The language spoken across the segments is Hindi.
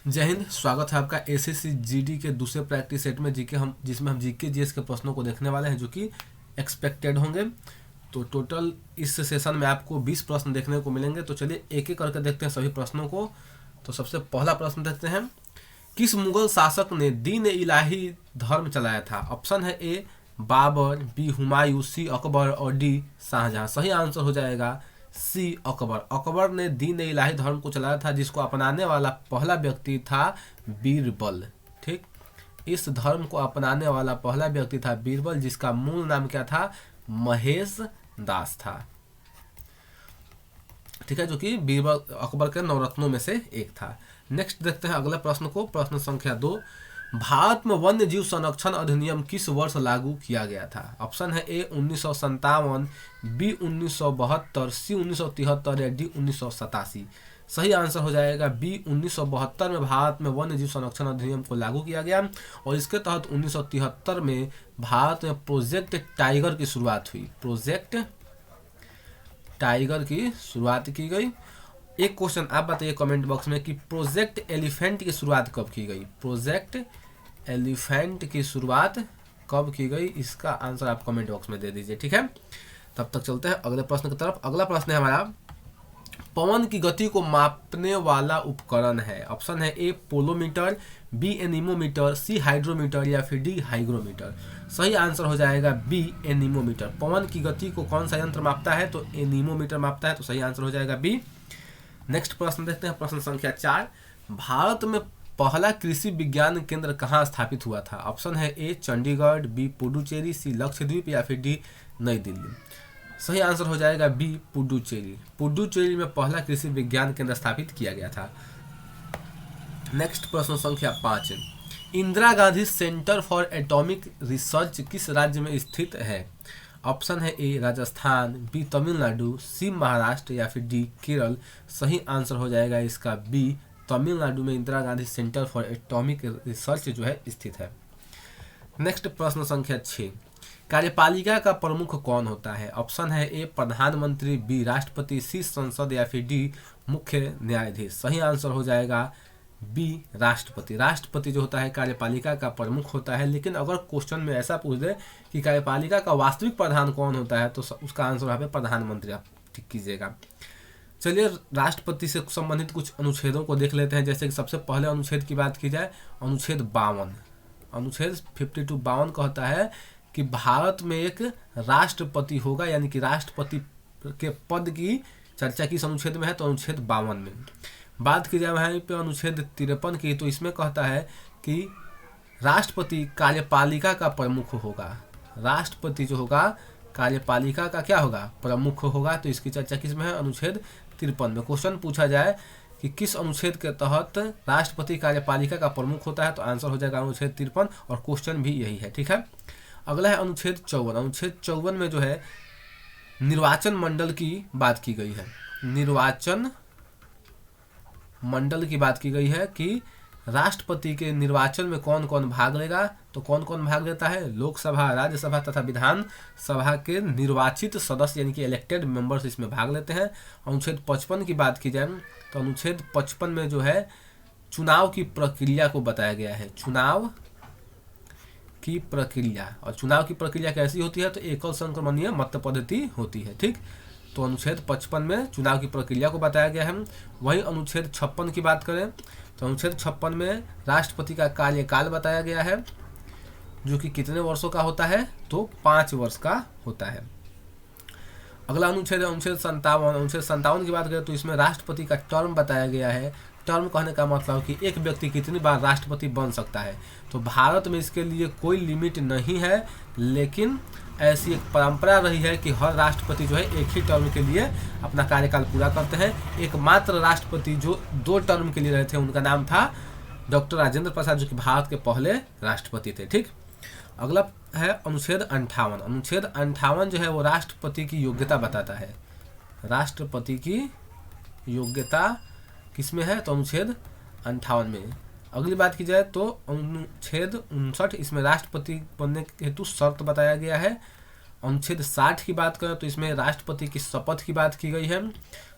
जय हिंद। स्वागत है आपका एसएससी जीडी के दूसरे प्रैक्टिस सेट में जिसमें हम जीके जीएस के प्रश्नों को देखने वाले हैं जो कि एक्सपेक्टेड होंगे। तो टोटल इस सेशन में आपको 20 प्रश्न देखने को मिलेंगे। तो चलिए एक एक करके देखते हैं सभी प्रश्नों को। तो सबसे पहला प्रश्न देखते हैं, किस मुगल शासक ने दीन इलाही धर्म चलाया था? ऑप्शन है ए बाबर, बी हुमायूं, सी अकबर और डी शाहजहां। सही आंसर हो जाएगा सी अकबर। अकबर ने दीन इलाही धर्म को चलाया था, जिसको अपनाने वाला पहला व्यक्ति था बीरबल। ठीक, इस धर्म को अपनाने वाला पहला व्यक्ति था बीरबल, जिसका मूल नाम क्या था? महेश दास था। ठीक है, जो कि बीरबल अकबर के नवरत्नों में से एक था। नेक्स्ट देखते हैं अगला प्रश्न को। प्रश्न संख्या 2, भारत में वन्य जीव संरक्षण अधिनियम किस वर्ष लागू किया गया था? ऑप्शन है ए 1957, बी 1972, सी 1973 या डी 1987। सही आंसर हो जाएगा बी 1972 में भारत में वन्य जीव संरक्षण अधिनियम को लागू किया गया और इसके तहत 1973 में भारत में प्रोजेक्ट टाइगर की शुरुआत हुई। प्रोजेक्ट टाइगर की शुरुआत की गई। एक क्वेश्चन आप बताइए कमेंट बॉक्स में कि प्रोजेक्ट एलिफेंट की शुरुआत कब की गई? प्रोजेक्ट एलिफेंट की शुरुआत कब की गई? इसका आंसर आप कमेंट बॉक्स में दे दीजिए। ठीक है, तब तक चलते हैं अगले प्रश्न की तरफ। अगला प्रश्न है हमारा, पवन की गति को मापने वाला उपकरण है? ऑप्शन है ए पोलोमीटर, बी एनीमोमीटर, सी हाइड्रोमीटर या फिर डी हाइग्रोमीटर। सही आंसर हो जाएगा बी एनीमोमीटर। पवन की गति को कौन सा यंत्र मापता है? तो एनीमोमीटर मापता है। तो सही आंसर हो जाएगा बी। नेक्स्ट प्रश्न देखते हैं, प्रश्न संख्या 4, भारत में पहला कृषि विज्ञान केंद्र कहाँ स्थापित हुआ था? ऑप्शन है ए चंडीगढ़, बी पुडुचेरी, सी लक्षद्वीप या फिर डी नई दिल्ली। सही आंसर हो जाएगा बी पुडुचेरी। पुडुचेरी में पहला कृषि विज्ञान केंद्र स्थापित किया गया था। नेक्स्ट प्रश्न संख्या 5, Indira Gandhi centre for atomic research किस राज्य में स्थित है? ऑप्शन है ए राजस्थान, बी तमिलनाडु, सी महाराष्ट्र या फिर डी केरल। सही आंसर हो जाएगा इसका बी तमिलनाडु में Indira Gandhi centre for atomic research जो है स्थित है। नेक्स्ट प्रश्न संख्या 6, कार्यपालिका का प्रमुख कौन होता है? ऑप्शन है ए प्रधानमंत्री, बी राष्ट्रपति, सी संसद या फिर डी मुख्य न्यायाधीश। सही आंसर हो जाएगा बी राष्ट्रपति। राष्ट्रपति जो होता है कार्यपालिका का प्रमुख होता है। लेकिन अगर क्वेश्चन में ऐसा पूछ दे कि कार्यपालिका का वास्तविक प्रधान कौन होता है तो उसका आंसर यहाँ पे प्रधानमंत्री आप ठीक कीजिएगा। चलिए राष्ट्रपति से संबंधित कुछ अनुच्छेदों को देख लेते हैं। जैसे कि सबसे पहले अनुच्छेद की बात की जाए, अनुच्छेद 52, अनुच्छेद 52 कहता है कि भारत में एक राष्ट्रपति होगा, यानी कि राष्ट्रपति के पद की चर्चा किस अनुच्छेद में है? तो अनुच्छेद 52 में। बात की जाए वहाँ पे अनुच्छेद 53 की, तो इसमें कहता है कि राष्ट्रपति कार्यपालिका का प्रमुख होगा। राष्ट्रपति जो होगा कार्यपालिका का क्या होगा? प्रमुख होगा। तो इसकी चर्चा किस में है? अनुच्छेद 53 में। क्वेश्चन पूछा जाए कि किस अनुच्छेद के तहत राष्ट्रपति कार्यपालिका का प्रमुख होता है तो आंसर हो जाएगा अनुच्छेद 53 और क्वेश्चन भी यही है। ठीक है, अगला है अनुच्छेद 54। अनुच्छेद 54 में जो है निर्वाचन मंडल की बात की गई है। निर्वाचन मंडल की बात की गई है कि राष्ट्रपति के निर्वाचन में कौन कौन भाग लेगा। तो कौन कौन भाग लेता है? लोकसभा, राज्यसभा तथा विधान सभा के निर्वाचित सदस्य यानी कि इलेक्टेड मेंबर्स इसमें भाग लेते हैं। अनुच्छेद 55 की बात की जाए तो अनुच्छेद 55 में जो है चुनाव की प्रक्रिया को बताया गया है। चुनाव की प्रक्रिया, और चुनाव की प्रक्रिया कैसी होती है? तो एकल संक्रमणीय मत पद्धति होती है। ठीक, तो अनुच्छेद 55 में चुनाव की प्रक्रिया को बताया गया है। वही अनुच्छेद 56 की बात करें तो अनुच्छेद 56 में राष्ट्रपति का कार्यकाल बताया गया है, जो कि कितने वर्षों का होता है? तो 5 वर्ष का होता है। अगला अनुच्छेद है अनुच्छेद 57। अनुच्छेद 57 की बात करें तो इसमें राष्ट्रपति का टर्म बताया गया है। टर्म कहने का मतलब कि एक व्यक्ति कितनी बार राष्ट्रपति बन सकता है। तो भारत में इसके लिए कोई लिमिट नहीं है, लेकिन ऐसी एक परंपरा रही है कि हर राष्ट्रपति जो है एक ही टर्म के लिए अपना कार्यकाल पूरा करते हैं। एकमात्र राष्ट्रपति जो 2 टर्म के लिए रहे थे उनका नाम था डॉक्टर राजेंद्र प्रसाद, जो कि भारत के पहले राष्ट्रपति थे। ठीक, अगला है अनुच्छेद 58। अनुच्छेद 58 जो है वो राष्ट्रपति की योग्यता बताता है। राष्ट्रपति की योग्यता किसमें है? तो अनुच्छेद 58 में। अगली बात की जाए तो अनुच्छेद 59, इसमें राष्ट्रपति बनने के हेतु शर्त बताया गया है। अनुच्छेद 60 की बात करें तो इसमें राष्ट्रपति की शपथ की बात की गई है।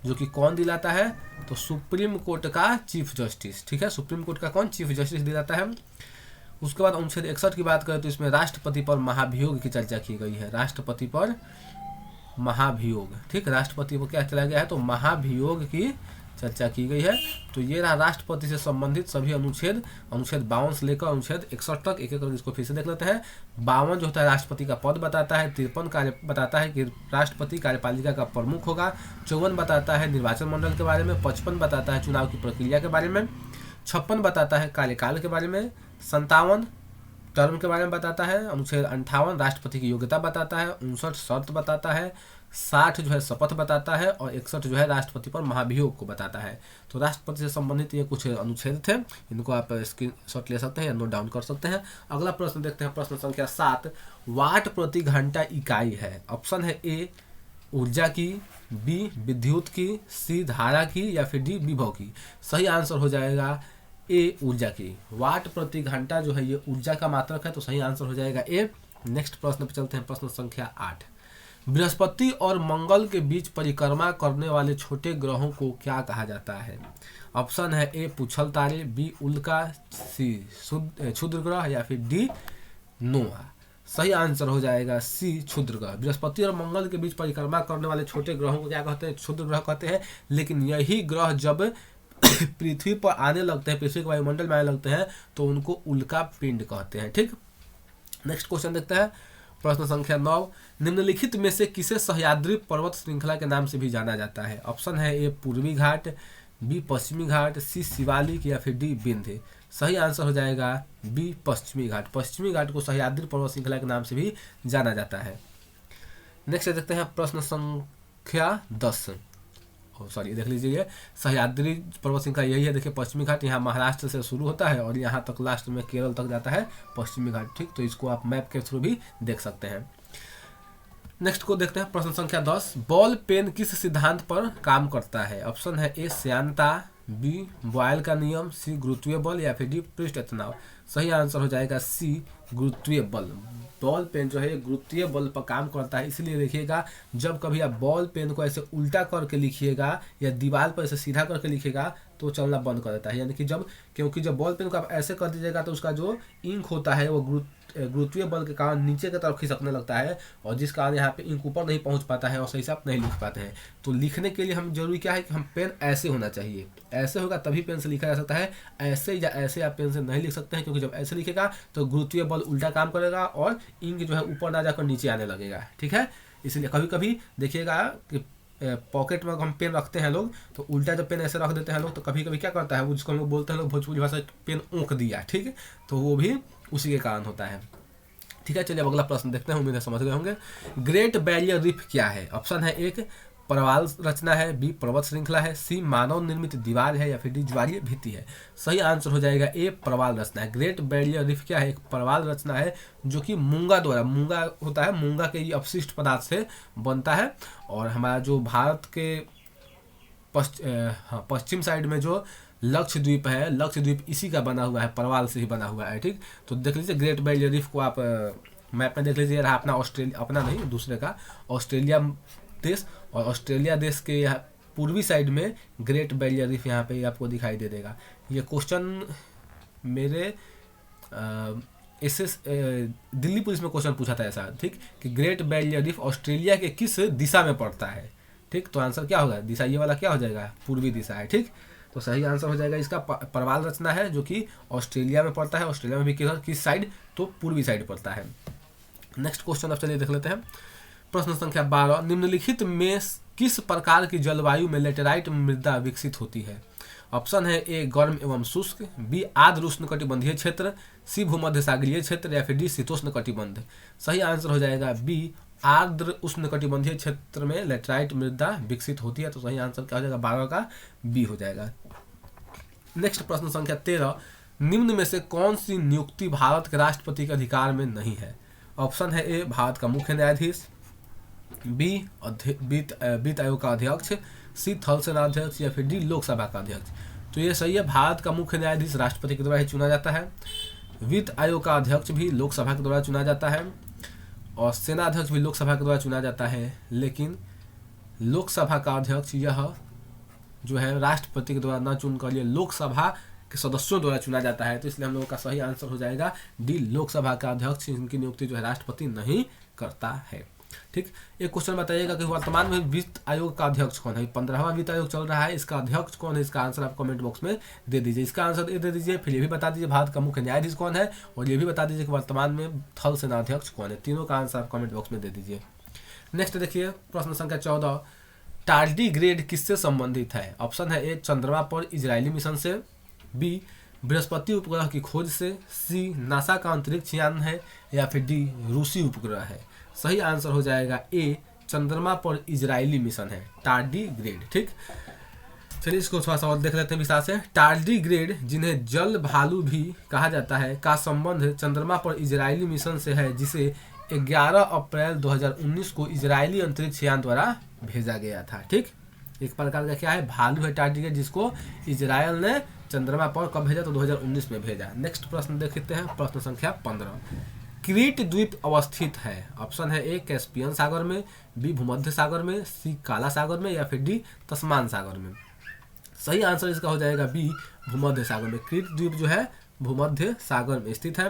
जो कि कौन दिलाता है, तो सुप्रीम कोर्ट का चीफ जस्टिस। ठीक है, सुप्रीम कोर्ट का कौन, चीफ जस्टिस दिलाता है। उसके बाद अनुच्छेद 61 की बात करें तो इसमें राष्ट्रपति पर महाभियोग की चर्चा की गई है। राष्ट्रपति पर महाभियोग, ठीक, राष्ट्रपति को क्या चला गया है, तो महाभियोग की चर्चा की गई है। तो ये रहा राष्ट्रपति से संबंधित सभी अनुच्छेद 52 से लेकर अनुच्छेद 61 तक। एक एक करके इसको फिर से देख लेते हैं। 52 जो होता है राष्ट्रपति का पद बताता है। 53 कार्य बताता है कि राष्ट्रपति कार्यपालिका का प्रमुख होगा। 54 बताता है निर्वाचन मंडल के बारे में। 55 बताता है चुनाव की प्रक्रिया के बारे में। 56 बताता है कार्यकाल के बारे में। 57 टर्म के बारे में बताता है। अनुच्छेद 58 राष्ट्रपति की योग्यता बताता है। 59 शर्त बताता है। 60 जो है शपथ बताता है। और 61 जो है राष्ट्रपति पर महाभियोग को बताता है। तो राष्ट्रपति से संबंधित ये कुछ अनुच्छेद थे, इनको आप स्क्रीनशॉट ले सकते हैं या नोट डाउन कर सकते हैं। अगला प्रश्न देखते हैं, प्रश्न संख्या 7। वाट प्रति घंटा इकाई है। ऑप्शन है ए ऊर्जा की, बी विद्युत की, सी धारा की, या फिर डी विभव की। सही आंसर हो जाएगा ए ऊर्जा की। वाट प्रति घंटा जो है ये ऊर्जा का मात्रक है, तो सही आंसर हो जाएगा ए। नेक्स्ट प्रश्न पर चलते हैं, प्रश्न संख्या 8। बृहस्पति और मंगल के बीच परिक्रमा करने वाले छोटे ग्रहों को क्या कहा जाता है। ऑप्शन है ए पुच्छल तारे, बी उल्का, सी क्षुद्र ग्रह, या फिर डी नोआ। सही आंसर हो जाएगा सी क्षुद्र ग्रह। बृहस्पति और मंगल के बीच परिक्रमा करने वाले छोटे ग्रहों को क्या कहते हैं, क्षुद्र ग्रह कहते हैं। लेकिन यही ग्रह जब पृथ्वी पर आने लगते हैं, पृथ्वी के वायुमंडल में आने लगते हैं, तो उनको उल्का पिंड कहते हैं। ठीक, नेक्स्ट क्वेश्चन देखते हैं, प्रश्न संख्या 9। निम्नलिखित में से किसे सह्याद्री पर्वत श्रृंखला के नाम से भी जाना जाता है। ऑप्शन है ए पूर्वी घाट, बी पश्चिमी घाट, सी शिवालिक, या फिर डी विंध्य। सही आंसर हो जाएगा बी पश्चिमी घाट। पश्चिमी घाट को सह्याद्री पर्वत श्रृंखला के नाम से भी जाना जाता है। नेक्स्ट देखते हैं, प्रश्न संख्या 10। सॉरी, देख लीजिए, सह्याद्री पर्वत श्रृंखला यही है। देखिए पश्चिमी घाट यहाँ महाराष्ट्र से शुरू होता है और यहाँ तक लास्ट में केरल तक जाता है पश्चिमी घाट। ठीक, तो इसको आप मैप के थ्रू भी देख सकते हैं। नेक्स्ट को देखते हैं, प्रश्न संख्या 10। बॉल पेन किस सिद्धांत पर काम करता है। ऑप्शन है ए श्यानता, बी बॉयल का नियम, सी गुरुत्वीय बल, या फिर डी पृष्ठ तनाव। सही आंसर हो जाएगा सी गुरुत्वीय बल। बॉल पेन जो है गुरुत्वीय बल पर काम करता है। इसलिए देखिएगा, जब कभी आप बॉल पेन को ऐसे उल्टा करके लिखिएगा या दीवार पर ऐसे सीधा करके लिखिएगा तो चलना बंद कर देता है। यानी कि क्योंकि जब बॉल पेन को आप ऐसे कर दीजिएगा तो उसका जो इंक होता है वो गुरुत्वीय बल के कारण नीचे की तरफ खिसकने लगता है, और जिस कारण यहाँ पे इंक ऊपर नहीं पहुँच पाता है और सही से आप नहीं लिख पाते हैं। तो लिखने के लिए हम जरूरी क्या है कि हम पेन ऐसे होना चाहिए, ऐसे होगा तभी पेन से लिखा जा सकता है। ऐसे या ऐसे आप पेन से नहीं लिख सकते हैं, क्योंकि जब ऐसे लिखेगा तो गुरुत्वीय बल उल्टा काम करेगा और इंक जो है ऊपर ना जाकर नीचे आने लगेगा। ठीक है, इसलिए कभी कभी देखिएगा कि पॉकेट में हम पेन रखते हैं लोग, तो उल्टा जब पेन ऐसे रख देते हैं लोग, तो कभी कभी क्या करता है वो, जिसको हम लोग बोलते हैं लोग भोजपुरी भाषा पेन ऊँक दिया। ठीक है, तो वो भी उसी के कारण होता है। ठीक है, चलिए अब अगला प्रश्न देखते हैं, उम्मीद है समझ गए होंगे। ग्रेट बैरियर रीफ क्या है। ऑप्शन है एक प्रवाल रचना है, बी पर्वत श्रृंखला है, सी मानव निर्मित दीवार है, या फिर डी ज्वारीय भित्ति है। सही आंसर हो जाएगा ए प्रवाल रचना है। ग्रेट बैरियर रीफ क्या है, एक प्रवाल रचना है जो कि मूंगा द्वारा, मूंगा होता है, मूंगा के ये अपशिष्ट पदार्थ से बनता है। और हमारा जो भारत के पश्चिम साइड में जो लक्षद्वीप है, लक्षद्वीप इसी का बना हुआ है, परवाल से ही बना हुआ है। ठीक, तो देख लीजिए ग्रेट बैरियर रीफ को आप मैप में देख लीजिए, रहा अपना ऑस्ट्रेलिया, अपना नहीं दूसरे का ऑस्ट्रेलिया देश, और ऑस्ट्रेलिया देश के पूर्वी साइड में ग्रेट बैरियर रीफ यहाँ पे आपको दिखाई दे देगा। ये क्वेश्चन मेरे दिल्ली पुलिस में क्वेश्चन पूछा था ऐसा, ठीक, कि ग्रेट बैरियर रीफ ऑस्ट्रेलिया के किस दिशा में पड़ता है। ठीक, तो आंसर क्या होगा, दिशा ये वाला क्या हो जाएगा, पूर्वी दिशा है। ठीक, तो सही आंसर हो जाएगा इसका प्रवाल रचना है जो कि ऑस्ट्रेलिया में पड़ता है। ऑस्ट्रेलिया में भी किस साइड, तो पूर्वी साइड पड़ता है। नेक्स्ट क्वेश्चन अब चलिए देख लेते हैं, प्रश्न संख्या 12। निम्नलिखित में किस प्रकार की जलवायु में लेटेराइट मृदा विकसित होती है। ऑप्शन है ए गर्म एवं शुष्क, बी आर्द्र उष्णकटिबंधीय क्षेत्र, सी भूमध्य सागरीय क्षेत्र, या फिर डी शीतोष्ण कटिबंध। सही आंसर हो जाएगा बी आर्द्र उष्णकटिबंधीय क्षेत्र में लेटेराइट मृदा विकसित होती है। तो सही आंसर क्या हो जाएगा, 12 का बी हो जाएगा। नेक्स्ट प्रश्न संख्या 13। निम्न में से कौन सी नियुक्ति भारत के राष्ट्रपति के अधिकार में नहीं है। ऑप्शन है ए भारत का मुख्य न्यायाधीश, बी वित्त आयोग का अध्यक्ष, सी थल सेना अध्यक्ष, या फिर डी लोकसभा का अध्यक्ष। तो ये सही है, भारत का मुख्य न्यायाधीश राष्ट्रपति के द्वारा ही चुना जाता है। वित्त आयोग का अध्यक्ष भी लोकसभा के द्वारा चुना जाता है, और सेना अध्यक्ष भी लोकसभा के द्वारा चुना जाता है। लेकिन लोकसभा का अध्यक्ष यह जो है राष्ट्रपति के द्वारा न चुनकर ये लोकसभा के सदस्यों द्वारा चुना जाता है। तो इसलिए हम लोगों का सही आंसर हो जाएगा डी, लोकसभा का अध्यक्ष, इनकी नियुक्ति जो है राष्ट्रपति नहीं करता है। ठीक, एक क्वेश्चन बताइएगा कि वर्तमान में वित्त आयोग का अध्यक्ष कौन है। 15वां वित्त आयोग चल रहा है, इसका अध्यक्ष कौन है, इसका आंसर आप कमेंट बॉक्स में दे दीजिए। इसका आंसर दे दीजिए, फिर ये भी बता दीजिए भारत का मुख्य न्यायाधीश कौन है, और ये भी बता दीजिए कि वर्तमान में थल सेनाध्यक्ष कौन है। तीनों का आंसर आप कमेंट बॉक्स में दे दीजिए। नेक्स्ट देखिए प्रश्न संख्या 14, टार्डीग्रेड किससे संबंधित है। ऑप्शन है ए, चंद्रमा पर इजरायली मिशन से, बी, बृहस्पति उपग्रह की खोज से, सी, नासा का अंतरिक्ष यान है, या फिर डी, रूसी उपग्रह है। सही आंसर हो जाएगा ए, चंद्रमा पर इजरायली मिशन है, टार्डीग्रेड। ठीक, चलिए इसको थोड़ा सा और देख लेते हैं विस्तार से। टार्डीग्रेड, जिन्हें जल भालू भी कहा जाता है, का संबंध चंद्रमा पर इजरायली मिशन से है, जिसे 11 अप्रैल 2019 को इजरायली अंतरिक्ष यान द्वारा भेजा गया था। ठीक, एक प्रकार का क्या है, भालू है टार्डीग्रेड, जिसको इजरायल ने चंद्रमा पर कब भेजा, तो 2019 में भेजा। नेक्स्ट प्रश्न देखते हैं, प्रश्न संख्या 15, क्रीट द्वीप अवस्थित है। ऑप्शन है ए, कैस्पियन सागर में, बी, भूमध्य सागर में, सी, काला सागर में, या फिर डी, तस्मान सागर में। सही आंसर इसका हो जाएगा बी, भूमध्य सागर में। क्रीट द्वीप जो है भूमध्य सागर में स्थित है।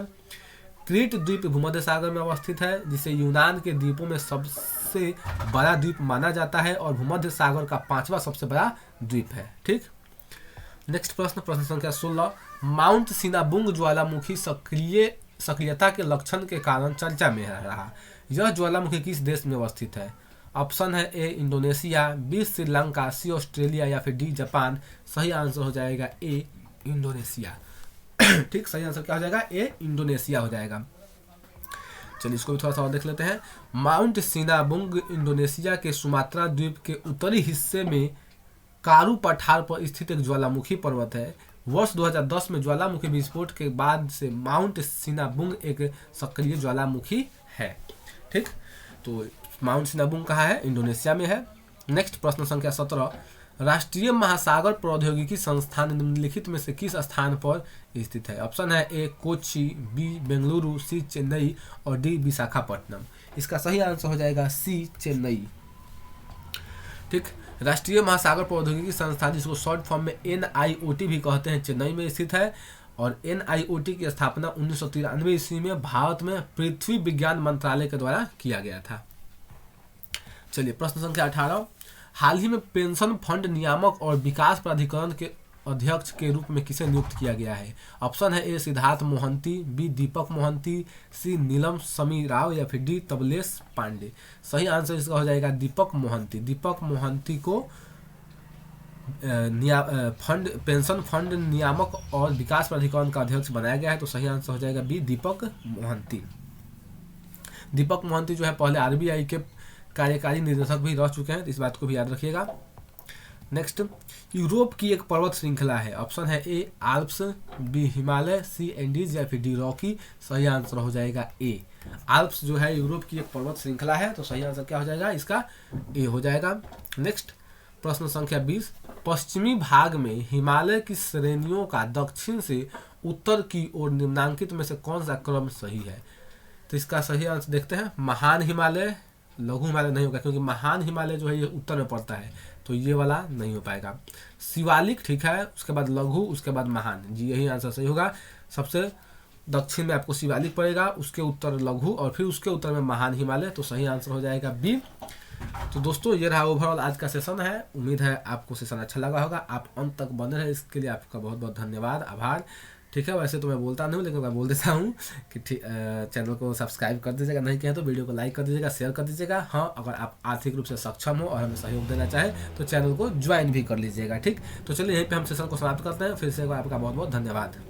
क्रीट द्वीप भूमध्य सागर में अवस्थित है, जिसे यूनान के द्वीपों में सबसे बड़ा द्वीप माना जाता है और भूमध्य सागर का 5वां सबसे बड़ा द्वीप है। ठीक, नेक्स्ट प्रश्न, प्रश्न संख्या 16, माउंट सिनाबुंग ज्वालामुखी सक्रियता के लक्षण के कारण चर्चा में रहा। यह ज्वालामुखी किस देश में अवस्थित है। ऑप्शन है ए, इंडोनेशिया, बी, श्रीलंका, सी, ऑस्ट्रेलिया, या फिर डी, जापान। सही आंसर हो जाएगा ए, इंडोनेशिया। ठीक, सही आंसर क्या हो जाएगा, ए, इंडोनेशिया हो जाएगा। चलिए इसको भी थोड़ा सा और देख लेते हैं। माउंट सिनाबुंग इंडोनेशिया के सुमात्रा द्वीप के उत्तरी हिस्से में कारू पठार पर स्थित एक ज्वालामुखी पर्वत है। वर्ष 2010 में ज्वालामुखी विस्फोट के बाद से माउंट सिनाबुंग एक सक्रिय ज्वालामुखी है। ठीक, तो माउंट सिनाबुंग कहाँ है, इंडोनेशिया में है। नेक्स्ट प्रश्न संख्या 17, राष्ट्रीय महासागर प्रौद्योगिकी संस्थान निम्नलिखित में से किस स्थान पर स्थित है। ऑप्शन है ए, कोच्चि, बी, बेंगलुरु, सी, चेन्नई, और डी, विशाखापट्टनम। इसका सही आंसर हो जाएगा सी, चेन्नई। ठीक, राष्ट्रीय महासागर प्रौद्योगिकी संस्थान, जिसको शॉर्ट फॉर्म में NIOT भी कहते हैं, चेन्नई में स्थित है। और NIOT की स्थापना 1993 ईस्वी में भारत में पृथ्वी विज्ञान मंत्रालय के द्वारा किया गया था। चलिए प्रश्न संख्या 18, हाल ही में पेंशन फंड नियामक और विकास प्राधिकरण के अध्यक्ष के रूप में किसे नियुक्त किया गया है। ऑप्शन है ए, सिद्धार्थ मोहंती, बी, दीपक मोहंती, सी, नीलम समी राव, या फिर डी, तबलेश पांडे। सही आंसर इसका हो जाएगा दीपक मोहंती। दीपक मोहंती को पेंशन फंड नियामक और विकास प्राधिकरण का अध्यक्ष बनाया गया है। तो सही आंसर हो जाएगा बी, दीपक मोहंती। दीपक मोहंती जो है पहले RBI के कार्यकारी निदेशक भी रह चुके हैं, तो इस बात को भी याद रखिएगा। नेक्स्ट, यूरोप की एक पर्वत श्रृंखला है। ऑप्शन है ए, आल्प्स, बी, हिमालय, सी, एंडीज, या फिर डी, रॉकी। सही आंसर हो जाएगा ए, आल्प्स जो है यूरोप की एक पर्वत श्रृंखला है। तो सही आंसर क्या हो जाएगा, इसका ए हो जाएगा। नेक्स्ट प्रश्न संख्या 20, पश्चिमी भाग में हिमालय की श्रेणियों का दक्षिण से उत्तर की ओर निम्नांकित में से कौन सा क्रम सही है। तो इसका सही आंसर देखते हैं, महान हिमालय, लघु हिमालय नहीं होगा, क्योंकि महान हिमालय जो है ये उत्तर में पड़ता है, तो ये वाला नहीं हो पाएगा। शिवालिक ठीक है, उसके बाद लघु, उसके बाद महान, जी यही आंसर सही होगा। सबसे दक्षिण में आपको शिवालिक पड़ेगा, उसके उत्तर लघु, और फिर उसके उत्तर में महान हिमालय। तो सही आंसर हो जाएगा बी। तो दोस्तों ये रहा ओवरऑल आज का सेशन है। उम्मीद है आपको सेशन अच्छा लगा होगा। आप अंत तक बने रहे, इसके लिए आपका बहुत बहुत धन्यवाद, आभार। ठीक है, वैसे तो मैं बोलता नहीं हूँ, लेकिन मैं बोल देता हूँ कि चैनल को सब्सक्राइब कर दीजिएगा, नहीं किया तो वीडियो को लाइक कर दीजिएगा, शेयर कर दीजिएगा। हाँ, अगर आप आर्थिक रूप से सक्षम हो और हमें सहयोग देना चाहें तो चैनल को ज्वाइन भी कर लीजिएगा। ठीक, तो चलिए यहीं पे हम सेशन को समाप्त करते हैं। फिर से आपका बहुत बहुत धन्यवाद।